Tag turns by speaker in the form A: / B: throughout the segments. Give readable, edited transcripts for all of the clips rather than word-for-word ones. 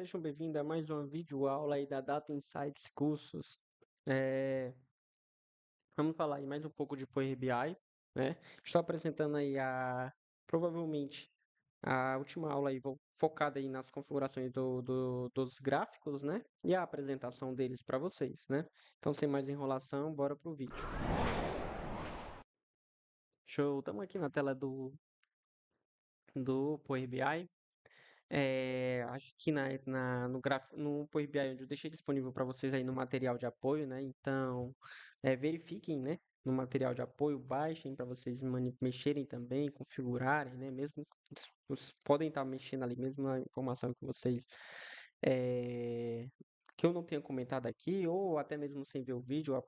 A: sejam bem-vindos a mais uma videoaula aí da Data Insights Cursos. É, Vamos falar aí mais um pouco de Power BI, né? Estou apresentando aí provavelmente, a última aula aí focada aí nas configurações dos gráficos, né? E a apresentação deles para vocês, né? Então, sem mais enrolação, bora pro vídeo. Show, estamos aqui na tela do Power BI. Acho que no Power BI, onde eu deixei disponível para vocês aí no material de apoio, né? Então, verifiquem, né? No material de apoio, baixem para vocês mexerem também, configurarem, né? Mesmo podem estar mexendo ali, mesmo na informação que vocês eh, que eu não tenha comentado aqui, ou até mesmo sem ver o vídeo,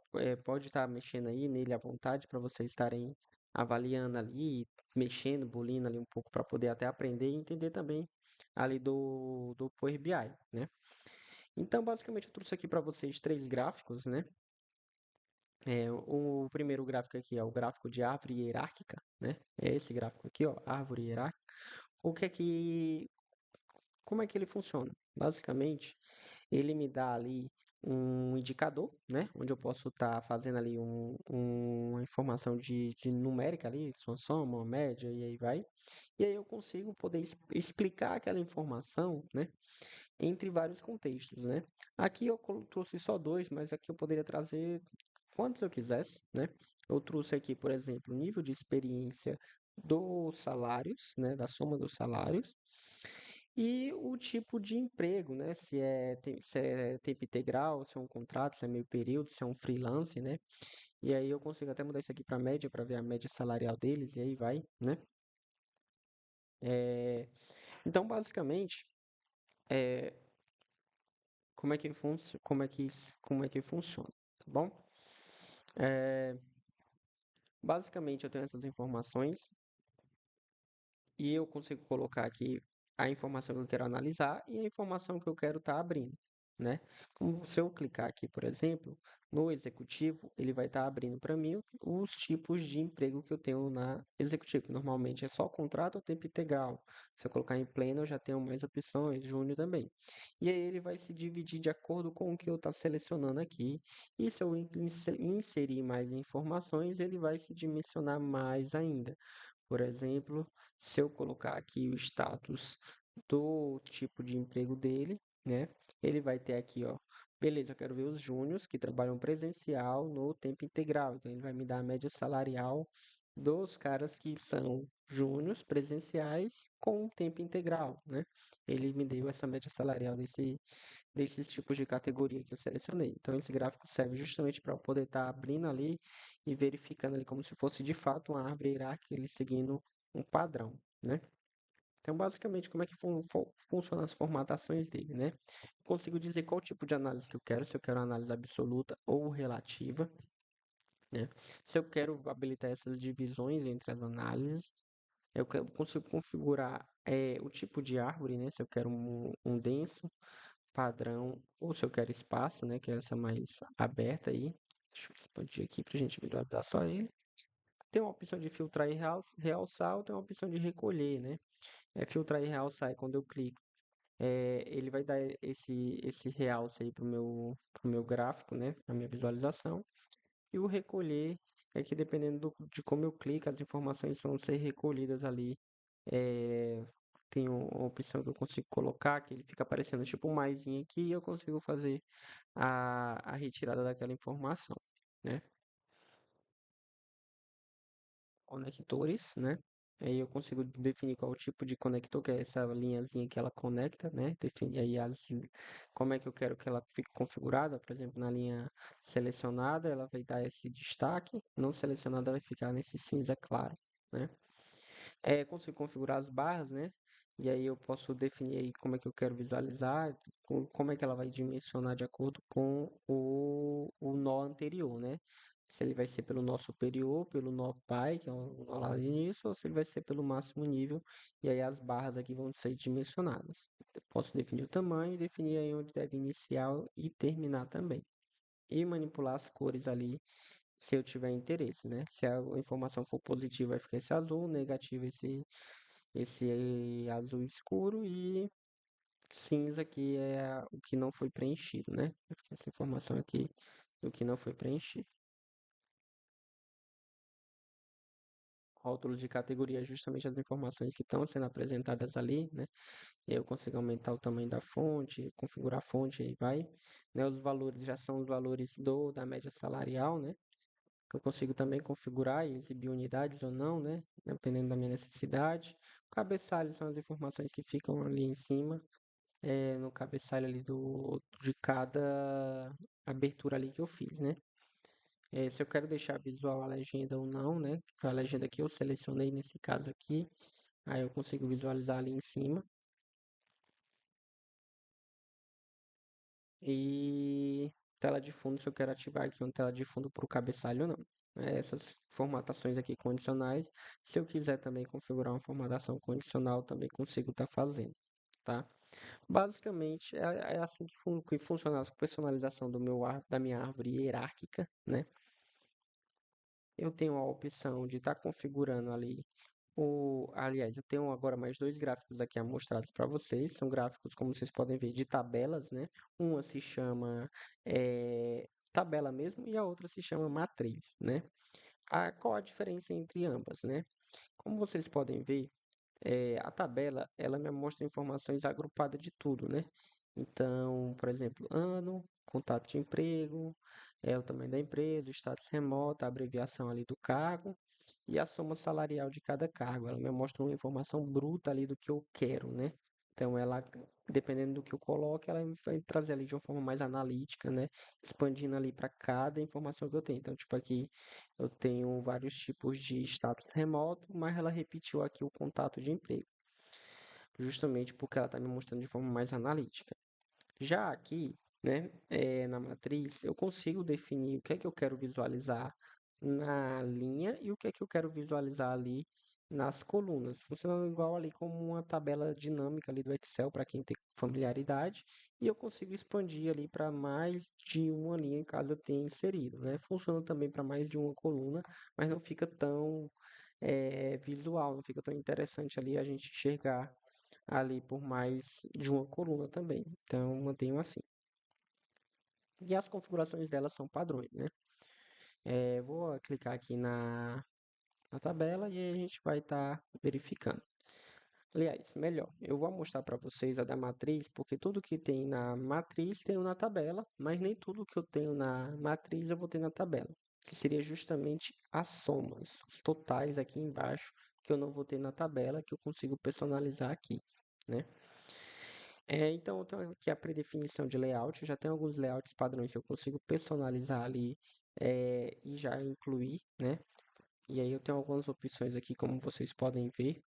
A: pode estar mexendo aí nele à vontade para vocês estarem avaliando ali, mexendo, bolindo ali um pouco para poder até aprender e entender também ali do Power BI, né? Então, basicamente, eu trouxe aqui para vocês três gráficos, né? O primeiro gráfico aqui é o gráfico de árvore hierárquica, né? É esse gráfico aqui, ó, árvore hierárquica. O que é que, Como é que ele funciona? Basicamente, ele me dá ali um indicador, né? Onde eu posso estar fazendo ali uma informação de numérica ali, uma soma, uma média, e aí vai. E aí eu consigo poder explicar aquela informação, né? Entre vários contextos, né? Aqui eu trouxe só dois, mas aqui eu poderia trazer quantos eu quisesse, né? Eu trouxe aqui, por exemplo, o nível de experiência dos salários, né? Da soma dos salários. E o tipo de emprego, né? Se é tempo integral, se é um contrato, se é meio período, se é um freelance, né? E aí eu consigo até mudar isso aqui para média, para ver a média salarial deles, e aí vai, né? É, Então, basicamente, é, como é que funciona, tá bom? É, Basicamente, eu tenho essas informações e eu consigo colocar aqui a informação que eu quero analisar e a informação que eu quero estar abrindo, né? Como se eu clicar aqui, por exemplo, no executivo, ele vai estar abrindo para mim os tipos de emprego que eu tenho na executivo. Normalmente é só contrato ou tempo integral. Se eu colocar em pleno, eu já tenho mais opções, júnior também. E aí ele vai se dividir de acordo com o que eu estou selecionando aqui. E se eu inserir mais informações, ele vai se dimensionar mais ainda. Por exemplo, se eu colocar aqui o status do tipo de emprego dele, né? Ele vai ter aqui, ó. Beleza, eu quero ver os júniors que trabalham presencial no tempo integral. Então, ele vai me dar a média salarial dos caras que são júniors presenciais com tempo integral, né? Ele me deu essa média salarial desses tipos de categoria que eu selecionei. Então, esse gráfico serve justamente para eu poder estar abrindo ali e verificando ali como se fosse de fato uma árvore hierárquica, ele seguindo um padrão, né? Então, basicamente, como é que funcionam as formatações dele, né? Consigo dizer qual tipo de análise que eu quero, se eu quero análise absoluta ou relativa, né? Se eu quero habilitar essas divisões entre as análises, consigo configurar o tipo de árvore, né? Se eu quero um denso, padrão, ou se eu quero espaço, né? Que é essa mais aberta aí. Deixa eu expandir aqui para a gente visualizar só ele. Tem uma opção de filtrar e realçar, ou tem uma opção de recolher, né? Filtrar e realçar é quando eu clico. Ele vai dar esse realce aí pro meu gráfico, né? A minha visualização. E o recolher é que dependendo de como eu clico, as informações vão ser recolhidas ali. É, Tem uma opção que eu consigo colocar, que ele fica aparecendo tipo um maisinho aqui, e eu consigo fazer a retirada daquela informação, né? Conectores, né? Aí eu consigo definir qual o tipo de conector, que é essa linhazinha que ela conecta, né? Definir aí como é que eu quero que ela fique configurada. Por exemplo, na linha selecionada, ela vai dar esse destaque, não selecionada vai ficar nesse cinza claro, né? Consigo configurar as barras, né? E aí eu posso definir aí como é que eu quero visualizar, como é que ela vai dimensionar de acordo com o nó anterior, né? Se ele vai ser pelo nó superior, pelo nó pai, que é o nó lá de início, ou se ele vai ser pelo máximo nível, e aí as barras aqui vão ser dimensionadas. Eu posso definir o tamanho e definir aí onde deve iniciar e terminar também. E manipular as cores ali se eu tiver interesse, né? Se a informação for positiva, vai ficar esse azul, negativo esse azul escuro cinza que é o que não foi preenchido, né? Essa informação aqui do que não foi preenchido. Rótulos de categoria é justamente as informações que estão sendo apresentadas ali, né? E aí eu consigo aumentar o tamanho da fonte, configurar a fonte, aí vai. Né? Os valores já são os valores da média salarial, né? Que eu consigo também configurar e exibir unidades ou não, né? Dependendo da minha necessidade. O cabeçalho são as informações que ficam ali em cima, no cabeçalho ali de cada abertura ali que eu fiz, né? Se eu quero deixar visual a legenda ou não, né? Que foi a legenda que eu selecionei nesse caso aqui. Aí eu consigo visualizar ali em cima. E tela de fundo, se eu quero ativar aqui uma tela de fundo para o cabeçalho ou não. Essas formatações aqui condicionais. Se eu quiser também configurar uma formatação condicional, também consigo estar fazendo, tá? Basicamente, é assim que funciona a personalização da minha árvore hierárquica, né? Eu tenho a opção de estar configurando ali aliás, eu tenho agora mais dois gráficos aqui mostrados para vocês. São gráficos, como vocês podem ver, de tabelas, né? Uma se chama tabela mesmo e a outra se chama matriz, né? Qual a diferença entre ambas, né? Como vocês podem ver, a tabela, ela me mostra informações agrupadas de tudo, né? Então, por exemplo, ano, contato de emprego, o tamanho da empresa, o status remoto, a abreviação ali do cargo e a soma salarial de cada cargo. Ela me mostra uma informação bruta ali do que eu quero, né? Então, ela, dependendo do que eu coloco, ela vai trazer ali de uma forma mais analítica, né? Expandindo ali para cada informação que eu tenho. Então, tipo aqui, eu tenho vários tipos de status remoto, mas ela repetiu aqui o contato de emprego, justamente porque ela está me mostrando de forma mais analítica. Já aqui, né, na matriz, eu consigo definir o que é que eu quero visualizar na linha e o que é que eu quero visualizar ali nas colunas, funcionando igual ali como uma tabela dinâmica ali do Excel para quem tem familiaridade, e eu consigo expandir ali para mais de uma linha caso eu tenha inserido, né? Funciona também para mais de uma coluna, mas não fica tão visual, não fica tão interessante ali a gente enxergar ali por mais de uma coluna também. Então, mantenho assim. E as configurações delas são padrões, né? Vou clicar aqui na tabela e aí a gente vai estar verificando. Aliás, melhor, eu vou mostrar para vocês a da matriz, porque tudo que tem na matriz tenho na tabela, mas nem tudo que eu tenho na matriz eu vou ter na tabela, que seria justamente as somas, os totais aqui embaixo, que eu não vou ter na tabela, que eu consigo personalizar aqui, né? Então, eu tenho aqui a predefinição de layout. Eu já tenho alguns layouts padrões que eu consigo personalizar ali e já incluir, né? E aí eu tenho algumas opções aqui, como vocês podem ver,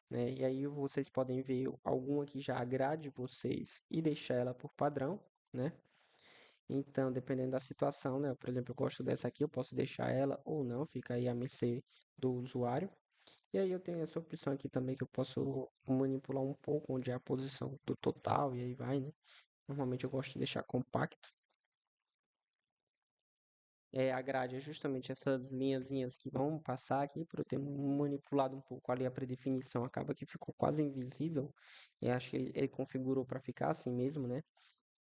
A: né? E aí vocês podem ver alguma que já agrade vocês e deixar ela por padrão, né? Então, dependendo da situação, né? Por exemplo, eu gosto dessa aqui, eu posso deixar ela ou não, fica aí a mercê do usuário. E aí eu tenho essa opção aqui também que eu posso manipular um pouco onde é a posição do total e aí vai, né? Normalmente eu gosto de deixar compacto. A grade é justamente essas linhazinhas que vão passar aqui, por eu ter manipulado um pouco ali a predefinição, acaba que ficou quase invisível. E acho que ele configurou para ficar assim mesmo, né?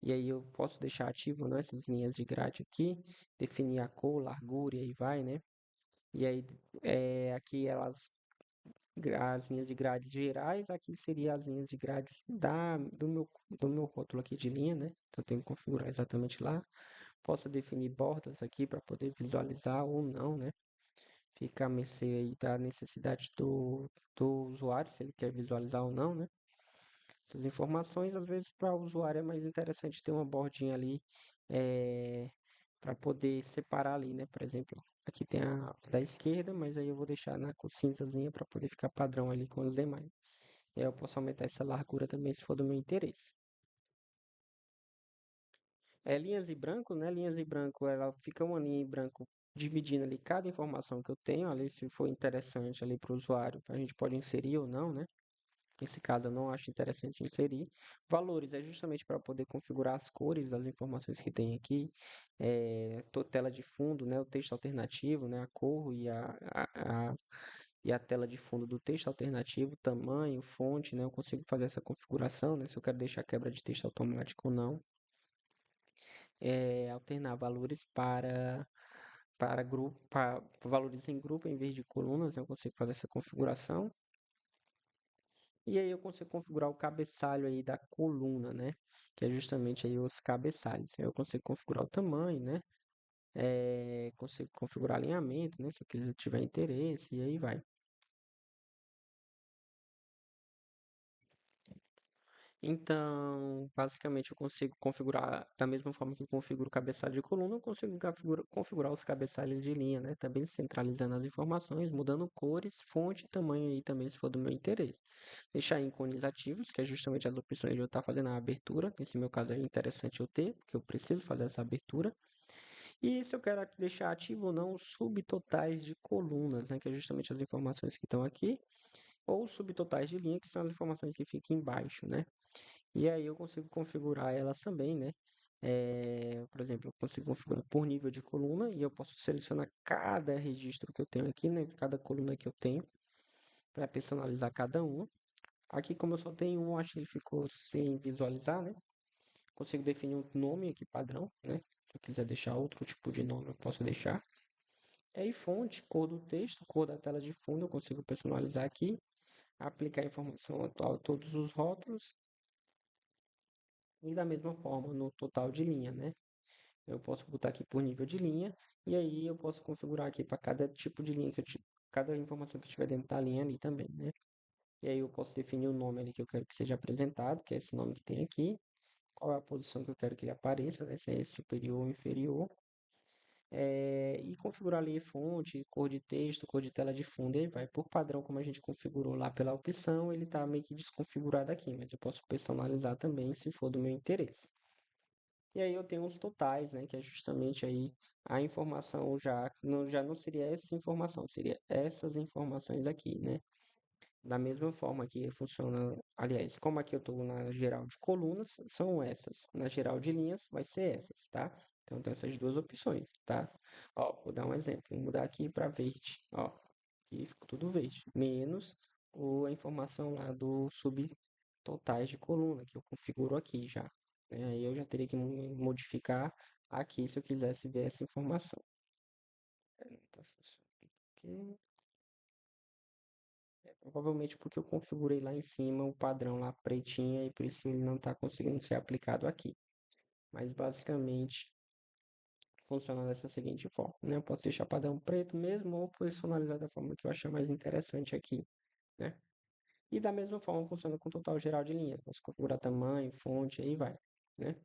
A: E aí eu posso deixar ativo, né, essas linhas de grade aqui, definir a cor, largura e aí vai, né? E aí aqui as linhas de grades gerais, aqui seria as linhas de grades do meu rótulo aqui de linha, né? Então eu tenho que configurar exatamente lá. Posso definir bordas aqui para poder visualizar ou não, né? Fica a mercê aí da necessidade do usuário, se ele quer visualizar ou não, né? Essas informações, às vezes, para o usuário é mais interessante ter uma bordinha ali para poder separar ali, né? Por exemplo, aqui tem a da esquerda, mas aí eu vou deixar na cor cinzazinha para poder ficar padrão ali com os demais. E aí eu posso aumentar essa largura também se for do meu interesse. Linhas em branco, né? Linhas em branco, ela fica uma linha em branco dividindo ali cada informação que eu tenho, ali se for interessante ali para o usuário, a gente pode inserir ou não, né? Nesse caso eu não acho interessante inserir. Valores é justamente para poder configurar as cores das informações que tem aqui. Tela de fundo, né? O texto alternativo, né? A cor e e a tela de fundo do texto alternativo, tamanho, fonte, né? Eu consigo fazer essa configuração, né? Se eu quero deixar quebra de texto automático ou não. Alternar valores para grupo, para valores em grupo em vez de colunas, né? Eu consigo fazer essa configuração. E aí eu consigo configurar o cabeçalho aí da coluna, né? Que é justamente aí os cabeçalhos. Aí eu consigo configurar o tamanho, né? Consigo configurar alinhamento, né? Se eu quiser tiver interesse, e aí vai. Então, basicamente, eu consigo configurar da mesma forma que eu configuro o cabeçalho de coluna, eu consigo configurar os cabeçalhos de linha, né? Também centralizando as informações, mudando cores, fonte e tamanho aí também, se for do meu interesse. Deixar ícones ativos, que é justamente as opções de eu estar fazendo a abertura. Nesse meu caso é interessante eu ter, porque eu preciso fazer essa abertura. E se eu quero deixar ativo ou não os subtotais de colunas, né? Que é justamente as informações que estão aqui, ou subtotais de linha, que são as informações que ficam embaixo, né? E aí eu consigo configurar elas também, né? Por exemplo, eu consigo configurar por nível de coluna e eu posso selecionar cada registro que eu tenho aqui, né? Cada coluna que eu tenho, para personalizar cada uma. Aqui, como eu só tenho um, acho que ele ficou sem visualizar, né? Consigo definir um nome aqui padrão, né? Se eu quiser deixar outro tipo de nome, eu posso deixar. E aí, fonte, cor do texto, cor da tela de fundo, eu consigo personalizar aqui. Aplicar a informação atual a todos os rótulos. E da mesma forma no total de linha, né? Eu posso botar aqui por nível de linha. E aí eu posso configurar aqui para cada tipo de linha que eu cada informação que tiver dentro da linha ali também, né? E aí eu posso definir o nome ali que eu quero que seja apresentado, que é esse nome que tem aqui. Qual é a posição que eu quero que ele apareça, né? Se é superior ou inferior. E configurar ali fonte, cor de texto, cor de tela de fundo. E aí vai por padrão, como a gente configurou lá pela opção, ele está meio que desconfigurado aqui, mas eu posso personalizar também se for do meu interesse. E aí eu tenho os totais, né? Que é justamente aí a informação já não seria essa informação, seria essas informações aqui, né? Da mesma forma que funciona, aliás, como aqui eu estou na geral de colunas, são essas. Na geral de linhas, vai ser essas, tá? Então, tem essas duas opções, tá? Ó, vou dar um exemplo. Vou mudar aqui para verde, ó. Aqui ficou tudo verde. Menos a informação lá do subtotais de coluna, que eu configuro aqui já. Né? Aí eu já teria que modificar aqui se eu quisesse ver essa informação. Não tá funcionando aqui. Provavelmente porque eu configurei lá em cima o padrão lá pretinha e por isso que ele não está conseguindo ser aplicado aqui. Mas basicamente funciona dessa seguinte forma, né? Eu posso deixar padrão preto mesmo ou personalizar da forma que eu achar mais interessante aqui, né? E da mesma forma funciona com o total geral de linha. Posso configurar tamanho, fonte, aí vai, né?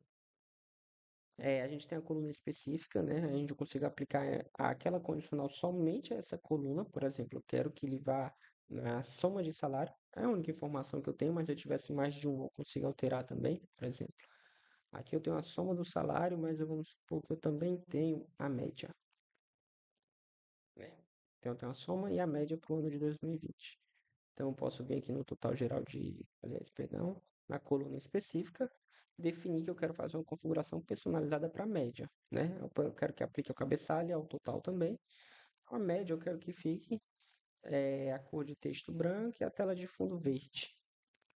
A: A gente tem a coluna específica, né? A gente consegue aplicar aquela condicional somente a essa coluna. Por exemplo, eu quero que ele vá na soma de salário. É a única informação que eu tenho, mas se eu tivesse mais de um, eu consigo alterar também. Por exemplo, aqui eu tenho a soma do salário, mas vamos supor que eu também tenho a média, né? Então, eu tenho a soma e a média para o ano de 2020. Então, eu posso vir aqui no total geral aliás, perdão, na coluna específica, definir que eu quero fazer uma configuração personalizada para a média, né? Eu quero que aplique ao cabeçalho e ao total também. A média eu quero que fique a cor de texto branco e a tela de fundo verde.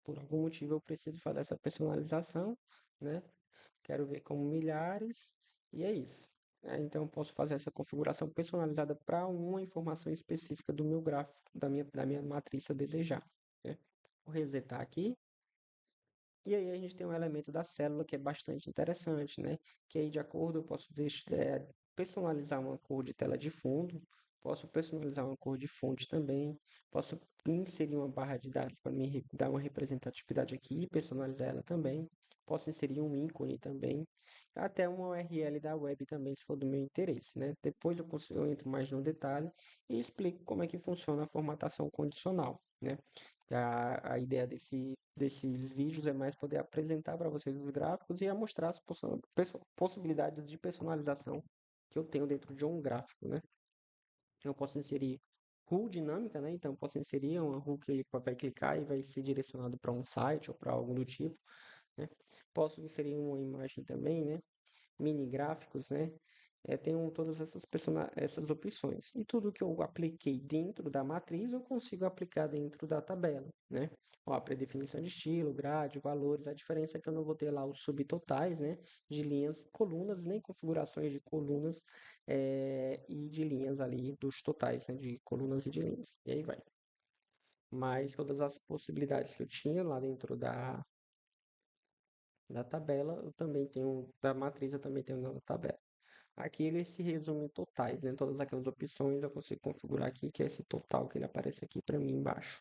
A: Por algum motivo eu preciso fazer essa personalização, né? Quero ver como milhares e é isso. Então eu posso fazer essa configuração personalizada para uma informação específica do meu gráfico, da minha matriz se eu desejar, né? Vou resetar aqui. E aí a gente tem um elemento da célula que é bastante interessante, né? Que aí de acordo eu posso personalizar uma cor de tela de fundo, posso personalizar uma cor de fonte também, posso inserir uma barra de dados para me dar uma representatividade aqui e personalizar ela também. Posso inserir um ícone também, até uma URL da web também, se for do meu interesse, né? Depois eu entro mais no detalhe e explico como é que funciona a formatação condicional, né? A ideia desses vídeos é mais poder apresentar para vocês os gráficos e a mostrar as possibilidades de personalização que eu tenho dentro de um gráfico, né? Eu posso inserir rule dinâmica, né? Então, eu posso inserir uma rule que ele vai clicar e vai ser direcionado para um site ou para algo do tipo, né? Posso inserir uma imagem também, né? Mini gráficos, né? tenho todas essas opções. E tudo que eu apliquei dentro da matriz, eu consigo aplicar dentro da tabela, né? Ó, a predefinição de estilo, grade, valores. A diferença é que eu não vou ter lá os subtotais, né? De linhas, colunas, nem configurações de colunas e de linhas ali dos totais, né? De colunas e de linhas. E aí vai. Mas todas as possibilidades que eu tinha lá dentro da tabela, eu também tenho, da matriz eu também tenho na tabela. Aqui ele se resume em totais, né? Todas aquelas opções eu consigo configurar aqui, que é esse total que ele aparece aqui para mim embaixo,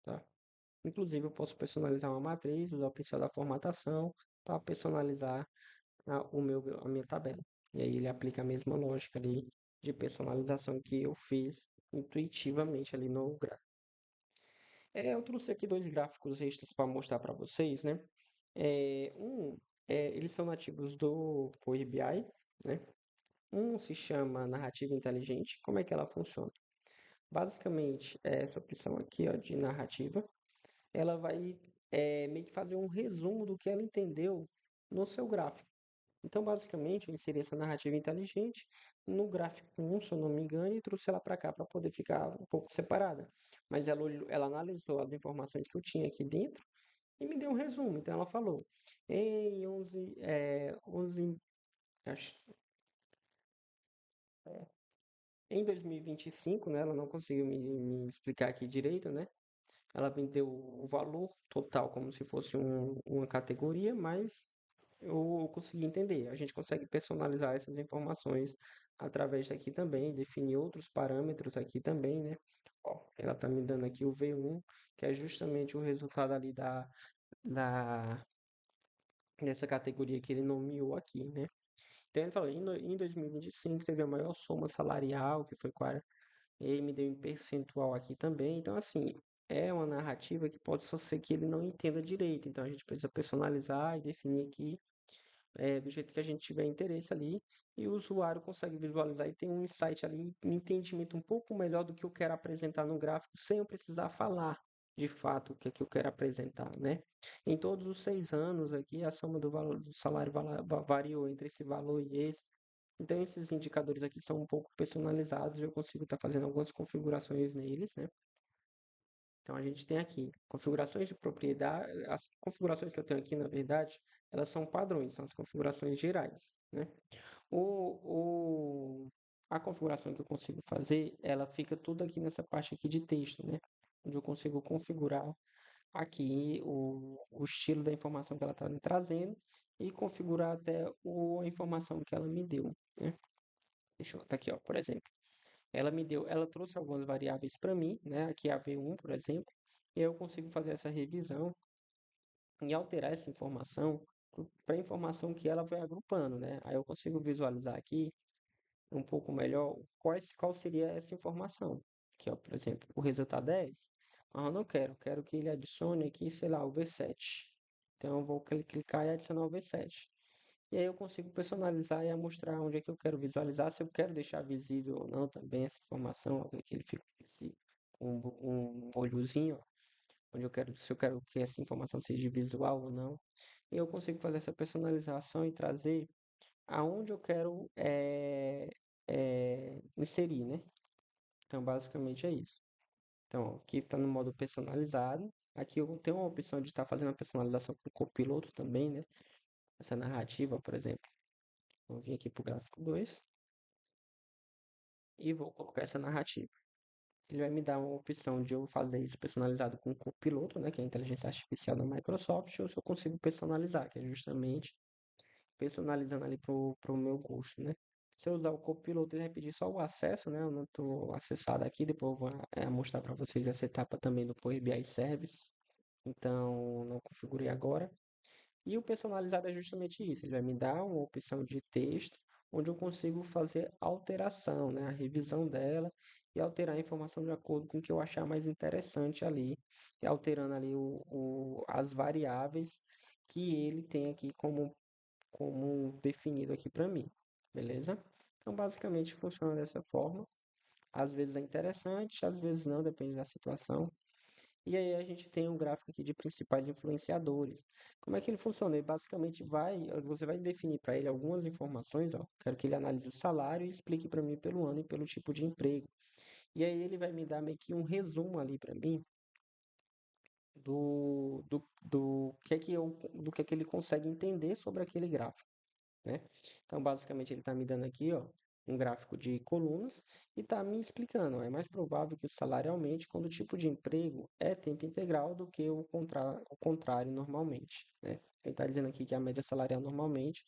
A: tá? Inclusive eu posso personalizar uma matriz, usar o pincel da formatação para personalizar a minha tabela. E aí ele aplica a mesma lógica ali de personalização que eu fiz intuitivamente ali no gráfico. Eu trouxe aqui dois gráficos extras para mostrar para vocês, né? É, um, eles são nativos do Power BI, né? Um se chama narrativa inteligente. Como é que ela funciona? Basicamente, essa opção aqui, ó, de narrativa, ela vai meio que fazer um resumo do que ela entendeu no seu gráfico. Então, basicamente, eu inseri essa narrativa inteligente no gráfico 1, se eu não me engano, e trouxe ela para cá para poder ficar um pouco separada. Mas ela analisou as informações que eu tinha aqui dentro e me deu um resumo. Então, ela falou, em 11 acho, em 2025, né, ela não conseguiu me explicar aqui direito, né? Ela me deu o valor total como se fosse uma categoria, mas eu consegui entender. A gente consegue personalizar essas informações através daqui também, definir outros parâmetros aqui também, né? Ó, ela está me dando aqui o V1, que é justamente o resultado ali da, dessa categoria que ele nomeou aqui, né? Então ele falou, em 2025 teve a maior soma salarial, que foi 40, e ele me deu em percentual aqui também. Então, assim, é uma narrativa que pode só ser que ele não entenda direito. Então, a gente precisa personalizar e definir aqui do jeito que a gente tiver interesse ali. E o usuário consegue visualizar e tem um insight ali, um entendimento um pouco melhor do que eu quero apresentar no gráfico, sem eu precisar falar de fato o que é que eu quero apresentar, né? Em todos os 6 anos aqui, a soma do valor do salário variou entre esse valor e esse. Então, esses indicadores aqui são um pouco personalizados, eu consigo estar fazendo algumas configurações neles, né? Então, a gente tem aqui configurações de propriedade. As configurações que eu tenho aqui, na verdade, elas são padrões, são as configurações gerais, né? O, o, a configuração que eu consigo fazer, ela fica tudo aqui nessa parte aqui de texto, né? Onde eu consigo configurar aqui o estilo da informação que ela está me trazendo e configurar até a informação que ela me deu, né? Deixa eu, tá aqui, ó, por exemplo. Ela trouxe algumas variáveis para mim, né? Aqui a V1, por exemplo, e eu consigo fazer essa revisão e alterar essa informação para a informação que ela vai agrupando, né? Aí eu consigo visualizar aqui um pouco melhor qual seria essa informação. Aqui, ó, por exemplo, o resultado é esse. Mas eu não quero que ele adicione aqui, sei lá, o V7. Então eu vou clicar e adicionar o V7. E aí eu consigo personalizar e mostrar onde é que eu quero visualizar, se eu quero deixar visível ou não também essa informação, que ele fica com um olhozinho, onde se eu quero que essa informação seja visual ou não. E eu consigo fazer essa personalização e trazer aonde eu quero inserir, né? Então, basicamente é isso. Então, aqui está no modo personalizado. Aqui eu tenho uma opção de estar fazendo a personalização com o copiloto também, né? Essa narrativa, por exemplo. Vou vir aqui para o gráfico 2 e vou colocar essa narrativa. Ele vai me dar uma opção de eu fazer isso personalizado com o copiloto, né? Que é a inteligência artificial da Microsoft, ou se eu consigo personalizar, que é justamente personalizando ali pro meu gosto, né? Se eu usar o copiloto, ele vai pedir só o acesso, né? Eu não estou acessado aqui, depois eu vou mostrar para vocês essa etapa também do Power BI Service. Então, não configurei agora. E o personalizado é justamente isso. Ele vai me dar uma opção de texto onde eu consigo fazer alteração, né? A revisão dela e alterar a informação de acordo com o que eu achar mais interessante ali, e alterando ali as variáveis que ele tem aqui como definido aqui para mim, beleza? Então, basicamente funciona dessa forma. Às vezes é interessante, às vezes não, depende da situação. E aí a gente tem um gráfico aqui de principais influenciadores. Como é que ele funciona? Ele basicamente você vai definir para ele algumas informações, ó. Quero que ele analise o salário e explique para mim pelo ano e pelo tipo de emprego. E aí ele vai me dar meio que um resumo ali para mim do que é que ele consegue entender sobre aquele gráfico, né? Então, basicamente, ele está me dando aqui, ó, um gráfico de colunas e está me explicando, ó, é mais provável que o salário aumente quando o tipo de emprego é tempo integral do que o contrário normalmente, né? Ele está dizendo aqui que a média salarial normalmente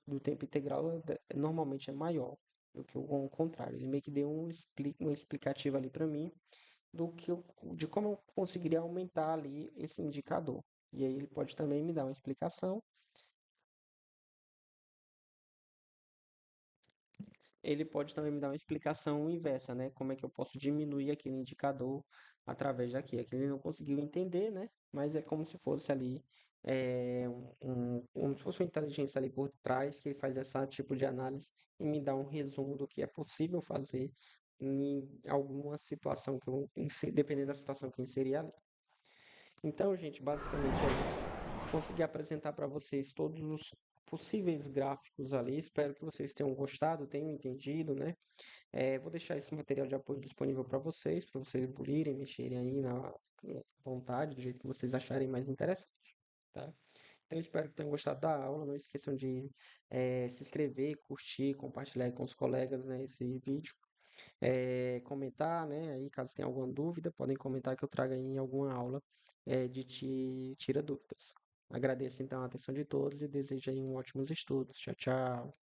A: do tempo integral normalmente é maior do que o contrário. Ele meio que deu uma explicativa ali para mim de como eu conseguiria aumentar ali esse indicador. E aí ele pode também me dar uma explicação. Ele pode também me dar uma explicação inversa, né? Como é que eu posso diminuir aquele indicador através daqui. Aqui ele não conseguiu entender, né? Mas é como se fosse ali como se fosse uma inteligência ali por trás que faz esse tipo de análise e me dá um resumo do que é possível fazer em alguma situação dependendo da situação que eu inserir ali. Então, gente, basicamente é isso. Consegui apresentar para vocês todos os possíveis gráficos ali. Espero que vocês tenham gostado, tenham entendido, né? Vou deixar esse material de apoio disponível para vocês bulirem, mexerem aí na vontade, do jeito que vocês acharem mais interessante, tá? Então, espero que tenham gostado da aula. Não esqueçam de se inscrever, curtir, compartilhar aí com os colegas, né, esse vídeo. Comentar, né? Aí, caso tenha alguma dúvida, podem comentar que eu traga em alguma aula de Tira Dúvidas. Agradeço então a atenção de todos e desejo aí um ótimos estudos. Tchau, tchau.